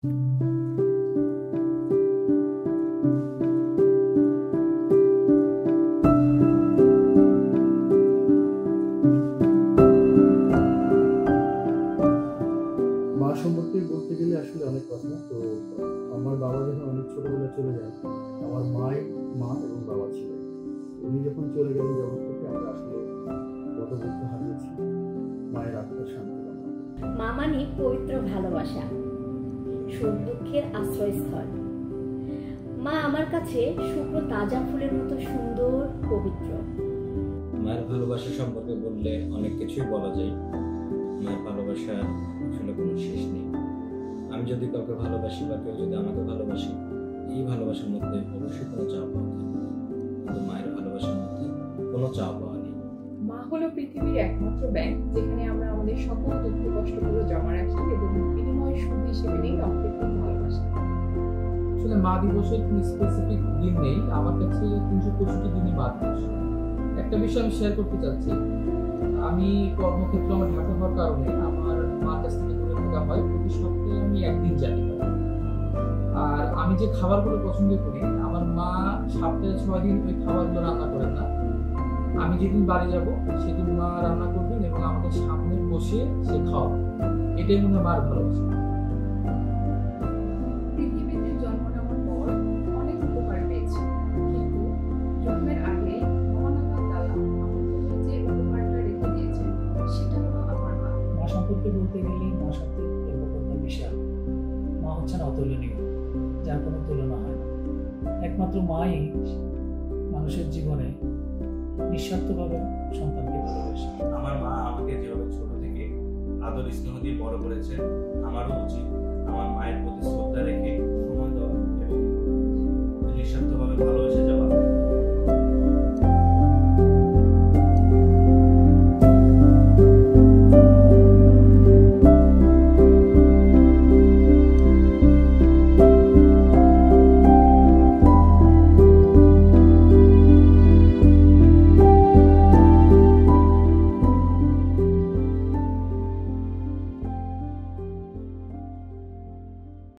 মা সম্পর্কে বলতে গেলে আসলে অনেক কথা। তো আমার বাবা যখন অনেক ছোটবেলায় চলে যান, আমার মা এবং বাবা ছিলেন। উনি যখন চলে গেলেন জগৎ থেকে, আমরা আসলে গতবছর হারিয়েছি। মায়ের আত্মার শান্তি কামনা করি। মা মানে পবিত্র ভালোবাসা, সুখ দুঃখের আশ্রয়স্থল। মা আমার কাছে শুকনো তাজা ফুলের মতো সুন্দর, পবিত্র। মায়ের ভালোবাসা সম্পর্কে বললে অনেক কিছুই বলা যায়। মায়ের ভালোবাসা আসলে কোনো শেষ নেই। আমি যদি কাউকে ভালোবাসি বা কেউ যদি আমাকে ভালোবাসি, এই ভালোবাসার মধ্যে অবশ্যই কোনো চাওয়া পাওয়া থাকে, কিন্তু মায়ের ভালোবাসার মধ্যে কোনো চাওয়া পাওয়া নেই। মা হলো পৃথিবীর একমাত্র ব্যাংক, যেখানে আমরা আমাদের সকল দুঃখ কষ্টগুলো জমা রাখি এবং বিনিময় সুদ হিসেবে নেই অকৃত্রিম ভালোবাসা। আসলে মা দিবসের কোনো স্পেসিফিক দিন নেই, আমার কাছে 365 দিনই মা দিবস। একটা বিষয় আমি শেয়ার করতে চাচ্ছি। আমি কর্মক্ষেত্রে আমার ঢাকা হওয়ার কারণে আমার মার কাছ থেকে দূরে থাকা হয়। প্রতি সপ্তাহে আমি একদিন যাই। আর আমি যে খাবারগুলো পছন্দ করি, আমার মা সপ্তাহে 6 দিন ওই খাবারগুলো রান্না করেন না। আমি যেদিন বাড়ি যাব সেদিন মা রান্না করবেন এবং আমাদের সামনে বসে সে খাওয়াবে। এটাই মনে হয় মার ভালোবাসা। পৃথিবীতে জন্ম নেওয়ার পর অনেক উপকার পেয়েছি, কিন্তু জন্মের আগে মহান আল্লাহ তাআলা আমার জন্য যে উপকারটা রেখে দিয়েছেন সেটা হলো আমার মা। মা সম্পর্কে বলতে গেলে মা শব্দের ব্যাপকতা বিশাল। মা হচ্ছেন অতুলনীয়, যার কোনো তুলনা হয় না। একমাত্র মাই মানুষের জীবনে নিঃস্বার্থভাবে সন্তানকে ভালোবাসে। আমার মা আমাকে যেভাবে ছোট থেকে আদর স্নেহ দিয়ে বড় করেছে, আমারও উচিত আমার মায়ের